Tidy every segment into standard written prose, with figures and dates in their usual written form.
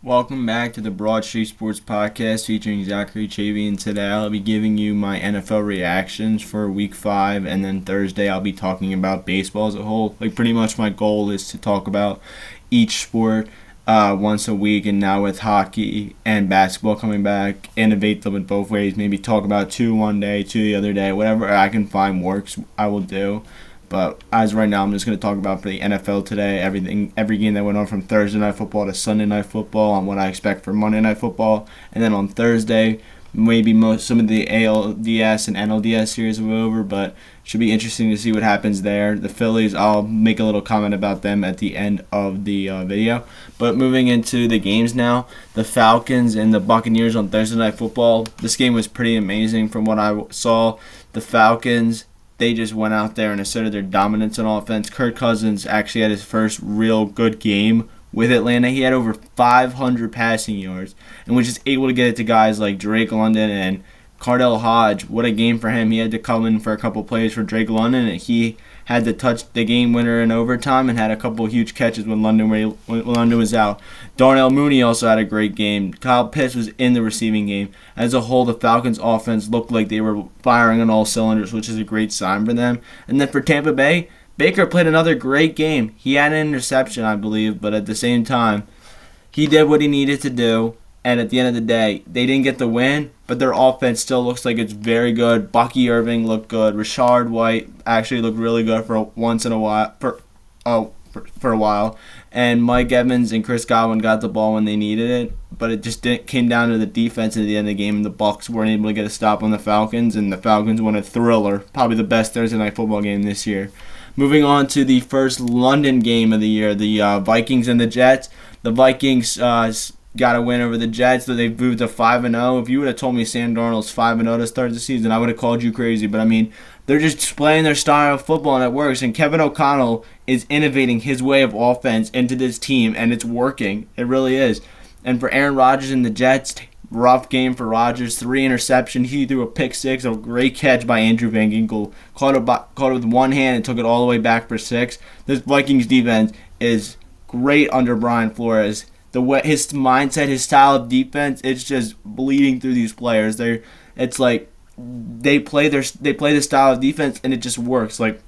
Welcome back to the Broad Street Sports Podcast featuring Zachary Chavy, and today I'll be giving you my NFL reactions for Week 5, and then Thursday I'll be talking about baseball as a whole. Pretty much my goal is to talk about each sport once a week, and now with hockey and basketball coming back, innovate them in both ways. Maybe talk about two one day, two the other day, whatever I can find works, I will do. But as right now, I'm just going to talk about for the NFL today, every game that went on from Thursday Night Football to Sunday Night Football, and what I expect for Monday Night Football. And then on Thursday, maybe some of the ALDS and NLDS series will be over, but it should be interesting to see what happens there. The Phillies, I'll make a little comment about them at the end of the video. But moving into the games now, the Falcons and the Buccaneers on Thursday Night Football. This game was pretty amazing from what I saw. The Falcons, they just went out there and asserted their dominance on offense. Kirk Cousins actually had his first real good game with Atlanta. He had over 500 passing yards and was just able to get it to guys like Drake London and Cardell Hodge. What a game for him. He had to come in for a couple plays for Drake London, and he had to touch the game winner in overtime and had a couple huge catches when London was out. Darnell Mooney also had a great game. Kyle Pitts was in the receiving game. As a whole, the Falcons' offense looked like they were firing on all cylinders, which is a great sign for them. And then for Tampa Bay, Baker played another great game. He had an interception, I believe, but at the same time, he did what he needed to do. And at the end of the day, they didn't get the win, but their offense still looks like it's very good. Bucky Irving looked good. Rashard White actually looked really good for a while. And Mike Evans and Chris Godwin got the ball when they needed it, but it just came down to the defense at the end of the game, and the Bucs weren't able to get a stop on the Falcons, and the Falcons won a thriller, probably the best Thursday Night Football game this year. Moving on to the first London game of the year, the Vikings and the Jets. The Vikings got a win over the Jets, so they've moved to 5-0. If you would have told me Sam Darnold's 5-0 to start the season, I would have called you crazy. But I mean, they're just playing their style of football, and it works. And Kevin O'Connell is innovating his way of offense into this team, and it's working. It really is. And for Aaron Rodgers and the Jets, rough game for Rodgers. 3 interceptions. He threw a pick six, a great catch by Andrew Van Ginkel. Caught it with one hand and took it all the way back for 6. This Vikings defense is great under Brian Flores. His mindset, his style of defense, it's just bleeding through these players. It's like they play the style of defense, and it just works. Like,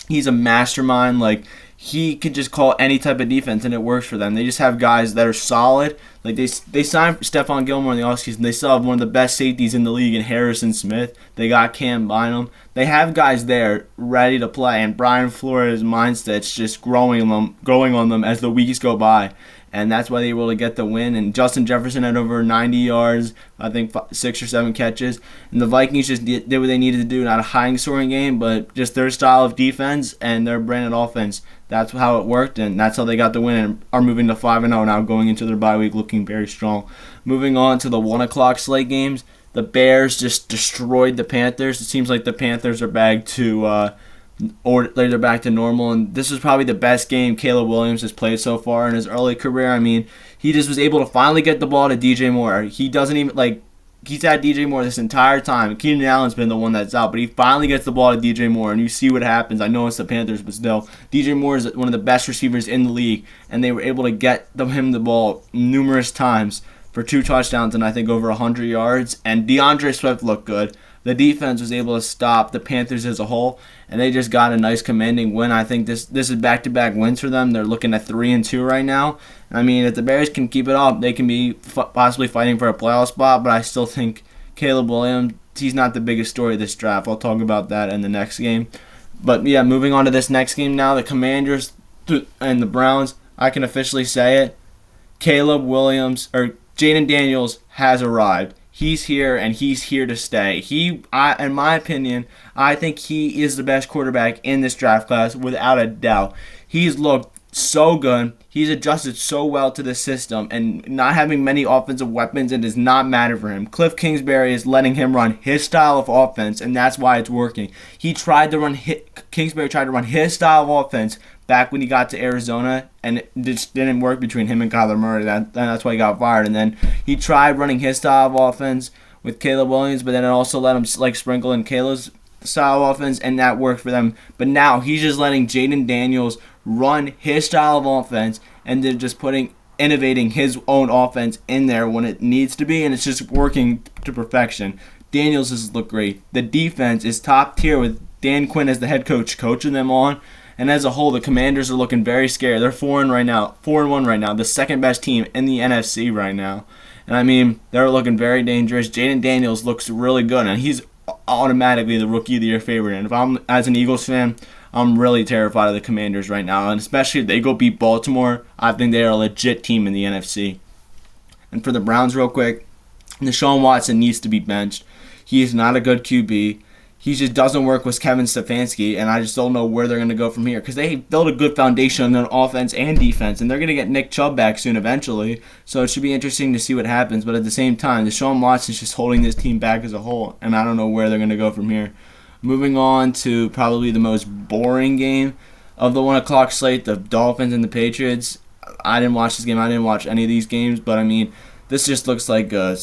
he's a mastermind. Like, he could just call any type of defense, and it works for them. They just have guys that are solid. Like, they signed Stephon Gilmore in the offseason. They still have one of the best safeties in the league in Harrison Smith. They got Cam Bynum. They have guys there ready to play, and Brian Flores' mindset's just growing on them as the weeks go by. And that's why they were able to get the win. And Justin Jefferson had over 90 yards, I think 6 or 7 catches. And the Vikings just did what they needed to do. Not a high-scoring game, but just their style of defense and their branded offense. That's how it worked, and that's how they got the win and are moving to 5-0 now, going into their bye week looking very strong. Moving on to the 1 o'clock slate games, the Bears just destroyed the Panthers. It seems like the Panthers are back to they're back to normal, and this is probably the best game Caleb Williams has played so far in his early career. I mean, he just was able to finally get the ball to DJ Moore. He doesn't even, he's had DJ Moore this entire time. Keenan Allen's been the one that's out, but he finally gets the ball to DJ Moore, and you see what happens. I know it's the Panthers, but still, DJ Moore is one of the best receivers in the league, and they were able to get him the ball numerous times for 2 touchdowns and I think over 100 yards, and DeAndre Swift looked good. The defense was able to stop the Panthers as a whole, and they just got a nice commanding win. I think this is back-to-back wins for them. They're looking at 3-2 right now. I mean, if the Bears can keep it up, they can be possibly fighting for a playoff spot, but I still think Caleb Williams, he's not the biggest story of this draft. I'll talk about that in the next game. But yeah, moving on to this next game now, the Commanders and the Browns, I can officially say it. Caleb Williams, or Jaden Daniels, has arrived. He's here, and he's here to stay. In my opinion, I think he is the best quarterback in this draft class, without a doubt. He's looked so good. He's adjusted so well to the system, and not having many offensive weapons, it does not matter for him. Cliff Kingsbury is letting him run his style of offense, and that's why it's working. Kingsbury tried to run his style of offense back when he got to Arizona, and it just didn't work between him and Kyler Murray. That's why he got fired. And then he tried running his style of offense with Caleb Williams, but then it also let him sprinkle in Caleb's style of offense, and that worked for them. But now he's just letting Jaden Daniels run his style of offense, and then just putting innovating his own offense in there when it needs to be, and it's just working to perfection. Daniels has looked great. The defense is top tier with Dan Quinn as the head coach coaching them on. And as a whole, the Commanders are looking very scary. They're 4-1 right now, the second best team in the NFC right now. And I mean, they're looking very dangerous. Jaden Daniels looks really good, and he's automatically the Rookie of the Year favorite. And if I'm, as an Eagles fan, I'm really terrified of the Commanders right now. And especially if they go beat Baltimore, I think they are a legit team in the NFC. And for the Browns, real quick, Deshaun Watson needs to be benched. He is not a good QB. He just doesn't work with Kevin Stefanski, and I just don't know where they're going to go from here because they built a good foundation on offense and defense, and they're going to get Nick Chubb back soon eventually, so it should be interesting to see what happens. But at the same time, Deshaun Watson's just holding this team back as a whole, and I don't know where they're going to go from here. Moving on to probably the most boring game of the 1 o'clock slate, the Dolphins and the Patriots. I didn't watch this game. I didn't watch any of these games, but I mean, this just looks like a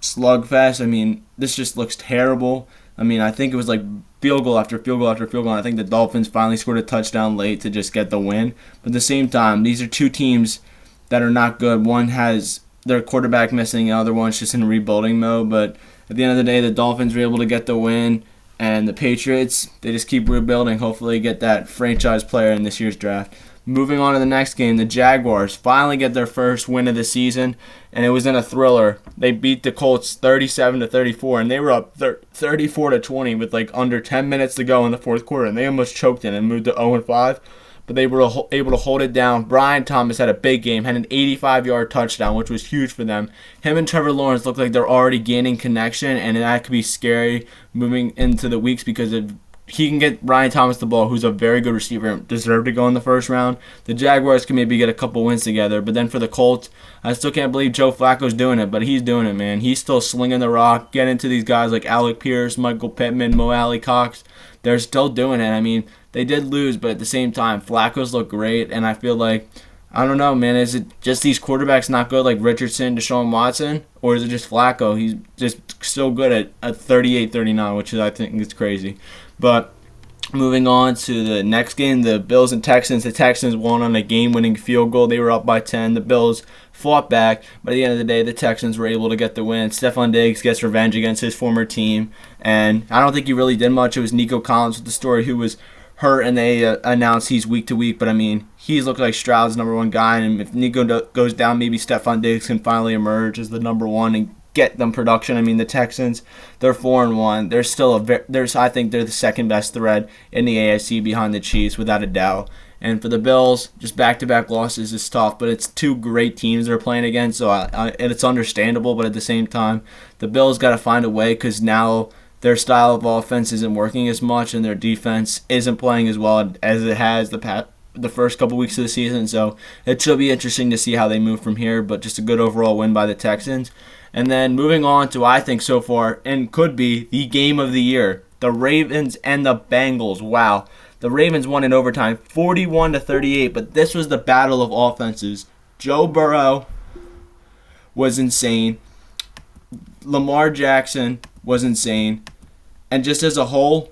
slugfest. I mean, this just looks terrible. I mean, I think it was like field goal after field goal after field goal, and I think the Dolphins finally scored a touchdown late to just get the win. But at the same time, these are two teams that are not good. One has their quarterback missing, the other one's just in rebuilding mode. But at the end of the day, the Dolphins were able to get the win, and the Patriots, they just keep rebuilding, hopefully get that franchise player in this year's draft. Moving on to the next game, the Jaguars finally get their first win of the season, and it was in a thriller. They beat the Colts 37-34, and they were up 34-20 with like under 10 minutes to go in the fourth quarter, and they almost choked it and moved to 0-5, but they were able to hold it down. Brian Thomas had a big game, had an 85-yard touchdown, which was huge for them. Him and Trevor Lawrence look like they're already gaining connection, and that could be scary moving into the weeks because of he can get Brian Thomas the ball, who's a very good receiver, deserved to go in the first round. The Jaguars can maybe get a couple wins together, but then for the Colts, I still can't believe Joe Flacco's doing it, but he's doing it, man. He's still slinging the rock, getting to these guys like Alec Pierce, Michael Pittman, Mo Alley Cox. They're still doing it. I mean, they did lose, but at the same time, Flacco's look great, and I feel like, I don't know, man, is it just these quarterbacks not good like Richardson, Deshaun Watson, or is it just Flacco? He's just still good at 38-39, which I think is crazy. But moving on to the next game, the Bills and Texans. The Texans won on a game-winning field goal. They were up by 10. The Bills fought back, but at the end of the day, the Texans were able to get the win. Stephon Diggs gets revenge against his former team, and I don't think he really did much. It was Nico Collins with the story who was hurt, and they announced he's week to week. But I mean, he's looked like Stroud's number one guy, and if Nico goes down, maybe Stephon Diggs can finally emerge as the number one and get them production. I mean, the Texans, they're 4-1. They're still I think they're the second best thread in the AFC behind the Chiefs, without a doubt. And for the Bills, just back-to-back losses is tough, but it's two great teams they're playing against, so it's understandable. But at the same time, the Bills got to find a way because now their style of offense isn't working as much, and their defense isn't playing as well as it has the first couple weeks of the season. So it should be interesting to see how they move from here, but just a good overall win by the Texans. And then moving on to, I think so far, and could be the game of the year, the Ravens and the Bengals. Wow. The Ravens won in overtime 41-38, but this was the battle of offenses. Joe Burrow was insane. Lamar Jackson was insane. And just as a whole,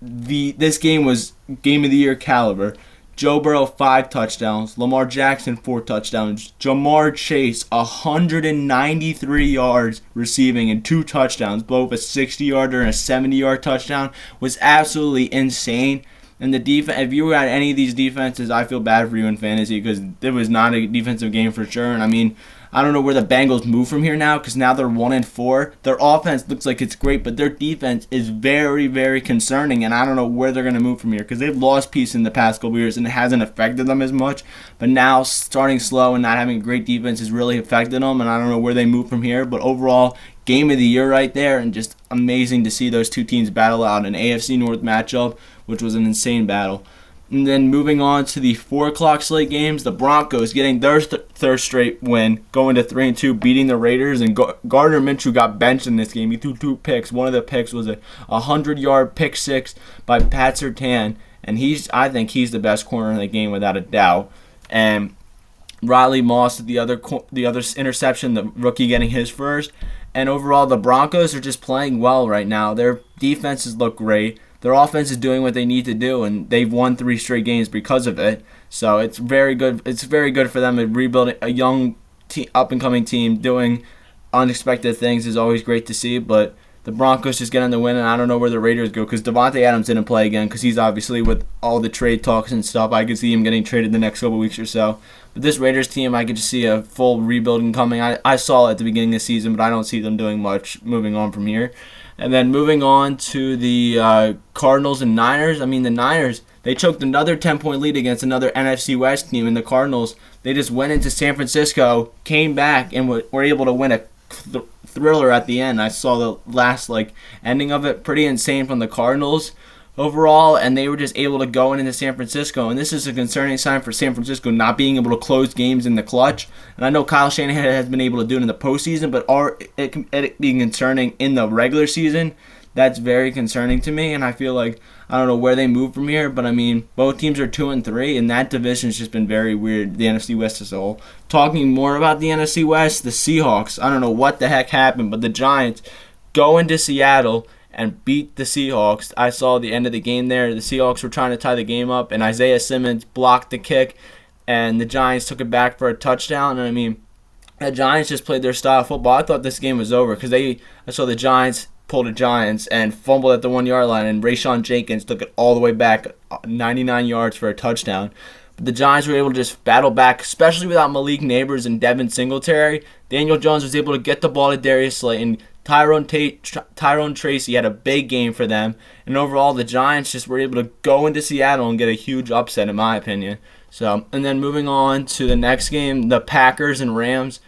this game was game of the year caliber. Joe Burrow, 5 touchdowns. Lamar Jackson, 4 touchdowns. Jamar Chase, 193 yards receiving and 2 touchdowns. Both a 60-yarder and a 70-yard touchdown. Was absolutely insane. And the defense, if you were at any of these defenses, I feel bad for you in fantasy because it was not a defensive game for sure. And I mean, I don't know where the Bengals move from here now because now they're 1-4. Their offense looks like it's great, but their defense is very, very concerning. And I don't know where they're going to move from here because they've lost pieces in the past couple years and it hasn't affected them as much. But now starting slow and not having a great defense has really affected them. And I don't know where they move from here. But overall, game of the year right there, and just amazing to see those two teams battle out an AFC North matchup, which was an insane battle. And then moving on to the 4 o'clock slate games, the Broncos getting their third straight win, going to 3-2, beating the Raiders. And Gardner Minshew got benched in this game. He threw 2 picks. One of the picks was a 100-yard pick six by Pat Surtain, and I think he's the best corner in the game without a doubt. And Riley Moss, the other interception, the rookie getting his first. And overall, the Broncos are just playing well right now. Their defenses look great. their offense is doing what they need to do, and they've won 3 straight games because of it. So it's very good. It's very good for them to rebuild a young, up and coming team doing unexpected things is always great to see. But the Broncos just getting the win, and I don't know where the Raiders go because Devontae Adams didn't play again because he's obviously with all the trade talks and stuff. I could see him getting traded the next couple weeks or so. But this Raiders team, I could just see a full rebuilding coming. I saw it at the beginning of the season, but I don't see them doing much moving on from here. And then moving on to the Cardinals and Niners. I mean, the Niners, they choked another 10-point lead against another NFC West team. And the Cardinals, they just went into San Francisco, came back, and were able to win a thriller at the end. I saw the last ending of it. Pretty insane from the Cardinals overall, and they were just able to go into San Francisco. And this is a concerning sign for San Francisco not being able to close games in the clutch. And I know Kyle Shanahan has been able to do it in the postseason, but it being concerning in the regular season, that's very concerning to me. And I feel like I don't know where they move from here, but I mean, both teams are 2-3, and that division's just been very weird, the NFC West as a whole. Talking more about the NFC West, the Seahawks, I don't know what the heck happened, but the Giants go into Seattle and beat the Seahawks. I saw the end of the game there. The Seahawks were trying to tie the game up, and Isaiah Simmons blocked the kick, and the Giants took it back for a touchdown. And I mean, the Giants just played their style of football. I thought this game was over because I saw the Giants pull the Giants and fumbled at the 1-yard line, and Rayshon Jenkins took it all the way back 99 yards for a touchdown. But the Giants were able to just battle back, especially without Malik Neighbors and Devin Singletary. Daniel Jones was able to get the ball to Darius Slayton. Tyrone Tracy had a big game for them. And overall, the Giants just were able to go into Seattle and get a huge upset, in my opinion. And then moving on to the next game, the Packers and Rams.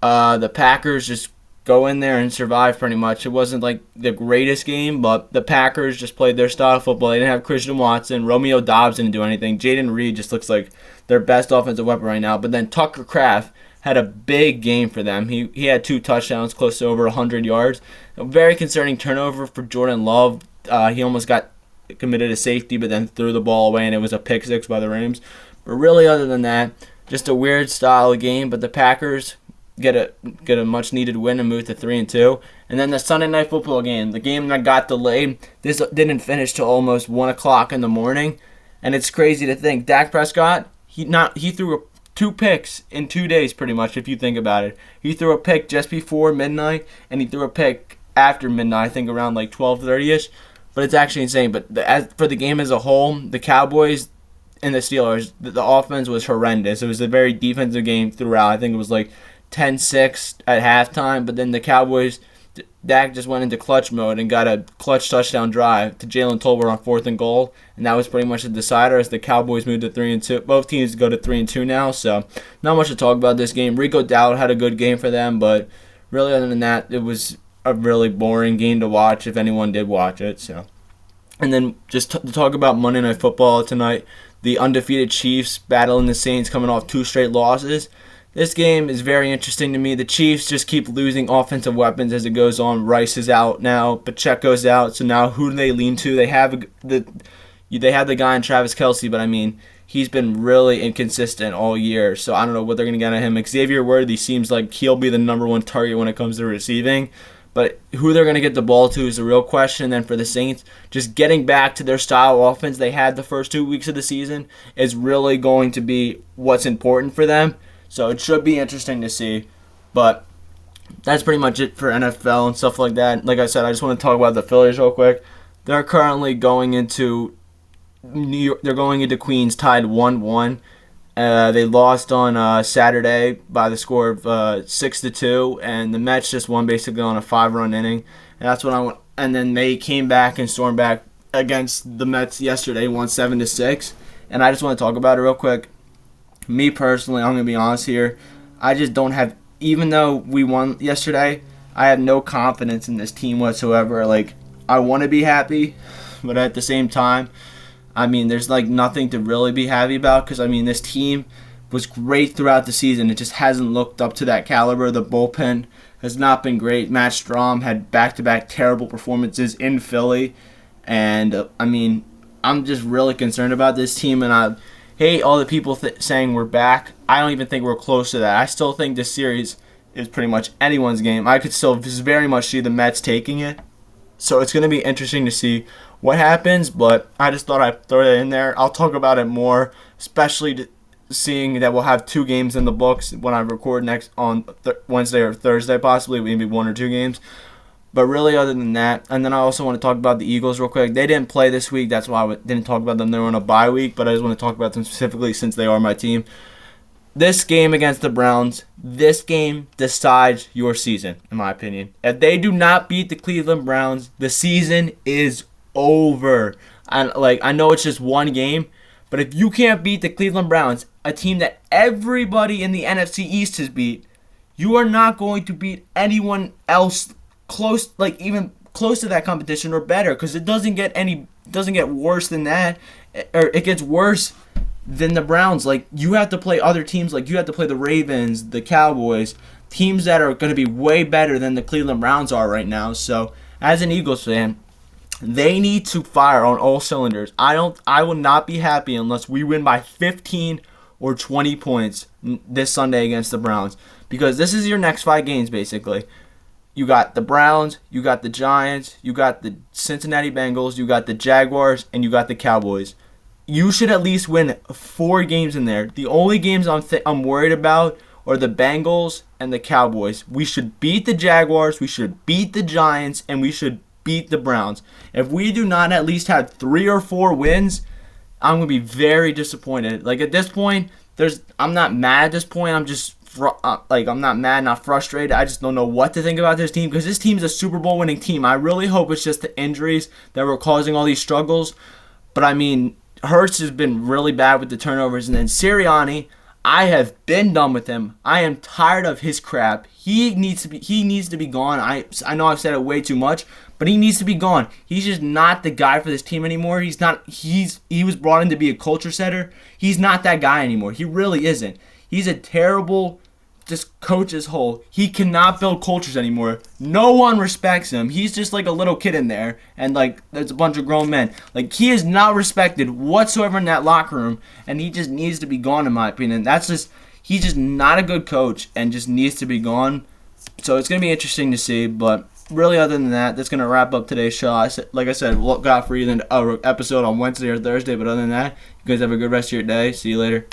The Packers just go in there and survive pretty much. It wasn't the greatest game, but the Packers just played their style of football. They didn't have Christian Watson. Romeo Doubs didn't do anything. Jaden Reed just looks like their best offensive weapon right now. But then Tucker Kraft had a big game for them. He had 2 touchdowns, close to over 100 yards. A very concerning turnover for Jordan Love. He almost got committed a safety, but then threw the ball away, and it was a pick six by the Rams. But really, other than that, just a weird style of game. But the Packers get a much needed win and move to 3-2. And then the Sunday Night Football game, the game that got delayed, this didn't finish till almost 1:00 in the morning. And it's crazy to think Dak Prescott, he threw 2 picks in 2 days pretty much, if you think about it. He threw a pick just before midnight, and he threw a pick after midnight, I think around 12:30ish. But it's actually insane. But as for the game as a whole, the Cowboys and the Steelers, the offense was horrendous. It was a very defensive game throughout. I think it was 10-6 at halftime, but then the Cowboys, Dak just went into clutch mode and got a clutch touchdown drive to Jalen Tolbert on 4th and goal, and that was pretty much the decider as the Cowboys moved to 3-2. Both teams go to 3-2 now, so not much to talk about this game. Rico Dowd had a good game for them, but really other than that, it was a really boring game to watch if anyone did watch it. So, and then just to talk about Monday Night Football tonight, the undefeated Chiefs battling the Saints coming off 2 straight losses. This game is very interesting to me. The Chiefs just keep losing offensive weapons as it goes on. Rice is out now. Pacheco's out. So now who do they lean to? They have the guy in Travis Kelce, but I mean, he's been really inconsistent all year. So I don't know what they're going to get at him. Xavier Worthy seems like he'll be the #1 target when it comes to receiving. But who they're going to get the ball to is the real question. And then for the Saints, just getting back to their style of offense they had the first 2 weeks of the season is really going to be what's important for them. So it should be interesting to see. But that's pretty much it for NFL and stuff like that. Like I said, I just want to talk about the Phillies real quick. They're currently going into New York. They're going into Queens tied 1-1. They lost on Saturday by the score of 6-2, and the Mets just won basically on a 5-run inning. And that's what I want. And then they came back and stormed back against the Mets yesterday, won 7-6. And I just want to talk about it real quick. Me personally, I'm going to be honest here, I just don't have, even though we won yesterday, I have no confidence in this team whatsoever. I want to be happy, but at the same time, I mean, there's nothing to really be happy about because, I mean, this team was great throughout the season. It just hasn't looked up to that caliber. The bullpen has not been great. Matt Strahm had back-to-back terrible performances in Philly, and, I mean, I'm just really concerned about this team, and I hate all the people saying we're back. I don't even think we're close to that. I still think this series is pretty much anyone's game. I could still very much see the Mets taking it. So it's going to be interesting to see what happens, but I just thought I'd throw that in there. I'll talk about it more, especially seeing that we'll have 2 games in the books when I record next on Wednesday or Thursday, possibly, maybe 1 or 2 games. But really, other than that, and then I also want to talk about the Eagles real quick. They didn't play this week. That's why I didn't talk about them. They were on a bye week, but I just want to talk about them specifically since they are my team. This game against the Browns, this game decides your season, in my opinion. If they do not beat the Cleveland Browns, the season is over. I know it's just one game, but if you can't beat the Cleveland Browns, a team that everybody in the NFC East has beat, you are not going to beat anyone else close, even close to that competition or better, because it doesn't get worse than that, or it gets worse than the Browns. You have to play other teams, you have to play the Ravens, the Cowboys, teams that are going to be way better than the Cleveland Browns are right now. So as an Eagles fan, they need to fire on all cylinders. I will not be happy unless we win by 15 or 20 points this Sunday against the Browns, because this is your next 5 games basically. You got the Browns, you got the Giants, you got the Cincinnati Bengals, you got the Jaguars, and you got the Cowboys. You should at least win 4 games in there. The only games I'm worried about are the Bengals and the Cowboys. We should beat the Jaguars, we should beat the Giants, and we should beat the Browns. If we do not at least have 3 or 4 wins, I'm going to be very disappointed. At this point, I'm not mad at this point. I'm just I'm not mad, not frustrated. I just don't know what to think about this team, because this team's a Super Bowl winning team. I really hope it's just the injuries that were causing all these struggles. But I mean, Hurts has been really bad with the turnovers, and then Sirianni, I have been done with him. I am tired of his crap. He needs to be gone. I know I've said it way too much, but he needs to be gone. He's just not the guy for this team anymore. He was brought in to be a culture setter. He's not that guy anymore. He really isn't. He's a terrible coach as whole. He cannot build cultures anymore. No one respects him. He's just like a little kid in there, and there's a bunch of grown men. He is not respected whatsoever in that locker room, and he just needs to be gone, in my opinion. He's just not a good coach and just needs to be gone. So it's going to be interesting to see, but really, other than that, that's going to wrap up today's show. Like I said, we'll got for you an episode on Wednesday or Thursday, but other than that, you guys have a good rest of your day. See you later.